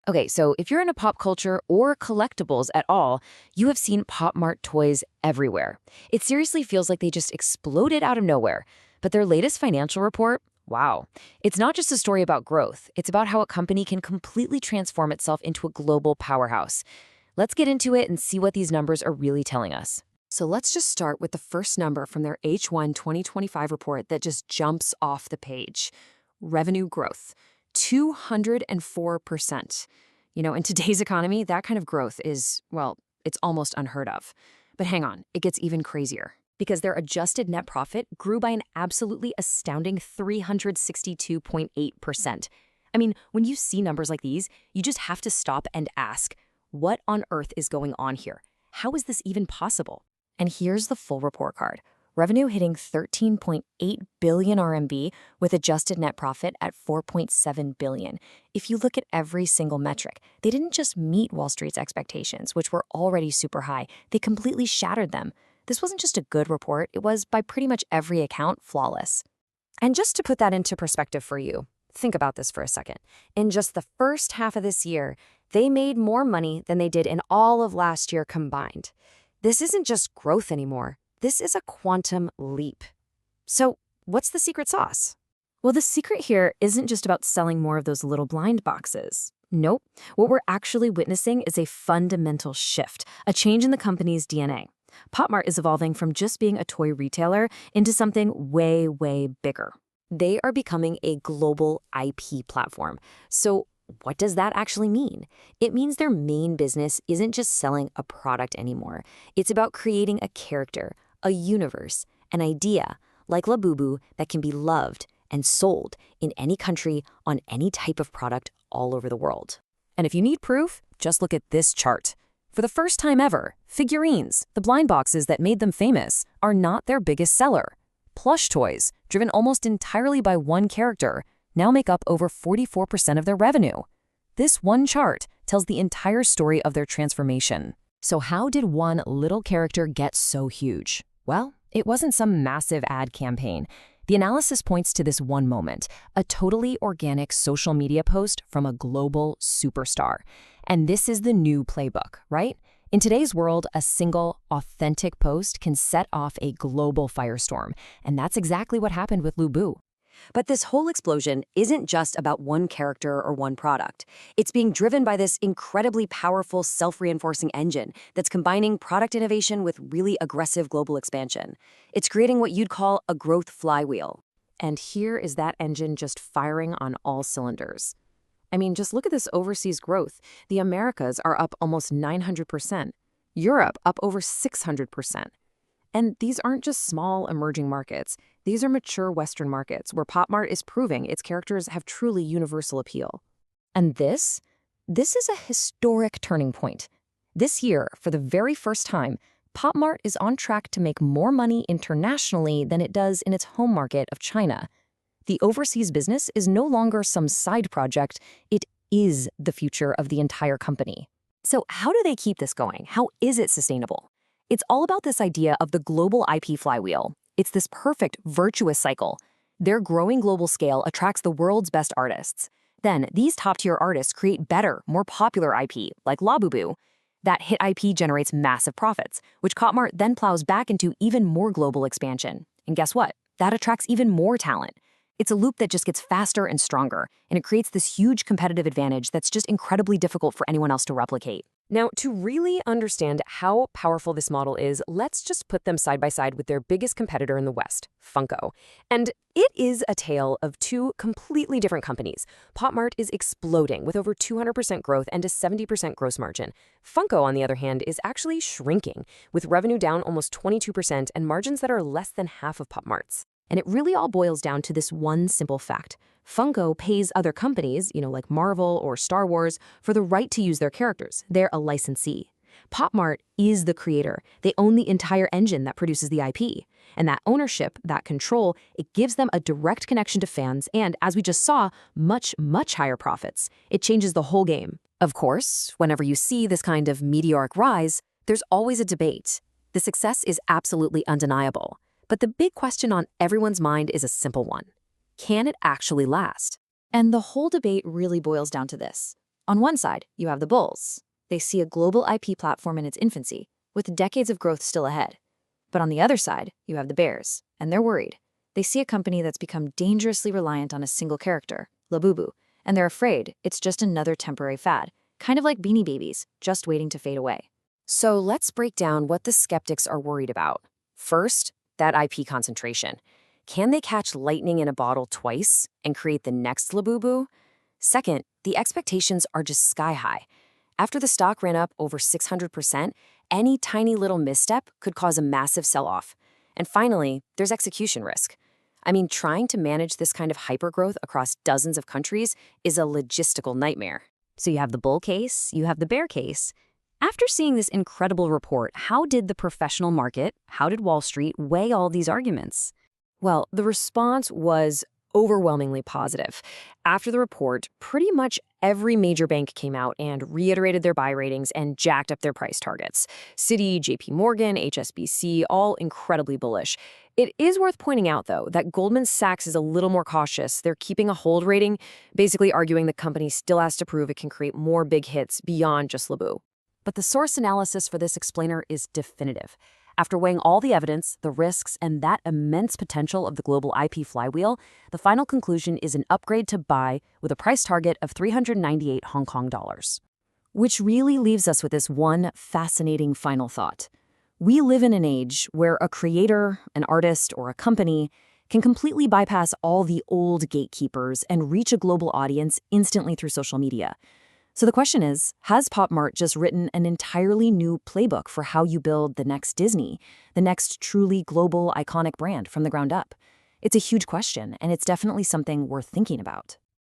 Okay, so if you're into pop culture or collectibles at all, you have seen Pop Mart toys everywhere. It seriously feels like they just exploded out of nowhere. But their latest financial report, wow. It's not just a story about growth, it's about how a company can completely transform itself into a global powerhouse. Let's get into it and see what these numbers are really telling us. So let's just start with the first number from their H1 2025 report that just jumps off the page. Revenue growth. 204%. In today's economy, that kind of growth is, well, it's almost unheard of. But hang on, it gets even crazier. Because their adjusted net profit grew by an absolutely astounding 362.8%. I mean, when you see numbers like these, you just have to stop and ask, what on earth is going on here? How is this even possible? And here's the full report card. Revenue hitting 13.8 billion RMB with adjusted net profit at 4.7 billion. If you look at every single metric, they didn't just meet Wall Street's expectations, which were already super high. They completely shattered them. This wasn't just a good report, it was, by pretty much every account, flawless. And just to put that into perspective for you, think about this for a second. In just the first half of this year, they made more money than they did in all of last year combined. This isn't just growth anymore. This is a quantum leap. So, what's the secret sauce? Well, the secret here isn't just about selling more of those little blind boxes. Nope. What we're actually witnessing is a fundamental shift, a change in the company's DNA. Pop Mart is evolving from just being a toy retailer into something way, way bigger. They are becoming a global IP platform. So, what does that actually mean? It means their main business isn't just selling a product anymore. It's about creating a character, a universe, an idea, like Labubu, that can be loved and sold in any country on any type of product all over the world. And if you need proof, just look at this chart. For the first time ever, figurines, the blind boxes that made them famous, are not their biggest seller. Plush toys, driven almost entirely by one character, now make up over 44% of their revenue. This one chart tells the entire story of their transformation. So how did one little character get so huge? Well, it wasn't some massive ad campaign. The analysis points to this one moment, a totally organic social media post from a global superstar. And this is the new playbook, right? In today's world, a single, authentic post can set off a global firestorm. And that's exactly what happened with Labubu. But this whole explosion isn't just about one character or one product. It's being driven by this incredibly powerful self-reinforcing engine that's combining product innovation with really aggressive global expansion. It's creating what you'd call a growth flywheel. And here is that engine just firing on all cylinders. I mean, just look at this overseas growth. The Americas are up almost 900%. Europe up over 600%. And these aren't just small emerging markets. These are mature Western markets where Pop Mart is proving its characters have truly universal appeal. And this is a historic turning point. This year, for the very first time, Pop Mart is on track to make more money internationally than it does in its home market of China. The overseas business is no longer some side project. It is the future of the entire company. So how do they keep this going? How is it sustainable? It's all about this idea of the global IP flywheel. It's this perfect, virtuous cycle. Their growing global scale attracts the world's best artists. Then, these top-tier artists create better, more popular IP, like Labubu. That hit IP generates massive profits, which Pop Mart then plows back into even more global expansion. And guess what? That attracts even more talent. It's a loop that just gets faster and stronger, and it creates this huge competitive advantage that's just incredibly difficult for anyone else to replicate. Now, to really understand how powerful this model is, let's just put them side by side with their biggest competitor in the West, Funko. And it is a tale of two completely different companies. Pop Mart is exploding with over 200% growth and a 70% gross margin. Funko, on the other hand, is actually shrinking, with revenue down almost 22% and margins that are less than half of Pop Mart's. And it really all boils down to this one simple fact. Funko pays other companies, like Marvel or Star Wars, for the right to use their characters. They're a licensee. Pop Mart is the creator. They own the entire engine that produces the IP. And that ownership, that control, it gives them a direct connection to fans and, as we just saw, much, much higher profits. It changes the whole game. Of course, whenever you see this kind of meteoric rise, there's always a debate. The success is absolutely undeniable. But the big question on everyone's mind is a simple one. Can it actually last? And the whole debate really boils down to this. On one side, you have the bulls. They see a global IP platform in its infancy, with decades of growth still ahead. But on the other side, you have the bears, and they're worried. They see a company that's become dangerously reliant on a single character, Labubu, and they're afraid it's just another temporary fad, kind of like Beanie Babies, just waiting to fade away. So let's break down what the skeptics are worried about. First, that IP concentration. Can they catch lightning in a bottle twice and create the next Labubu? Second, the expectations are just sky high. After the stock ran up over 600%, any tiny little misstep could cause a massive sell-off. And finally, there's execution risk. I mean, trying to manage this kind of hypergrowth across dozens of countries is a logistical nightmare. So you have the bull case, you have the bear case. After seeing this incredible report, how did the professional market, how did Wall Street weigh all these arguments? Well, the response was overwhelmingly positive. After the report, pretty much every major bank came out and reiterated their buy ratings and jacked up their price targets. Citi, JP Morgan, HSBC, all incredibly bullish. It is worth pointing out, though, that Goldman Sachs is a little more cautious. They're keeping a hold rating, basically arguing the company still has to prove it can create more big hits beyond just Labu. But the source analysis for this explainer is definitive. After weighing all the evidence, the risks, and that immense potential of the global IP flywheel, the final conclusion is an upgrade to buy with a price target of 398 Hong Kong dollars. Which really leaves us with this one fascinating final thought. We live in an age where a creator, an artist, or a company can completely bypass all the old gatekeepers and reach a global audience instantly through social media. So the question is, has Pop Mart just written an entirely new playbook for how you build the next Disney, the next truly global iconic brand from the ground up? It's a huge question, and it's definitely something worth thinking about.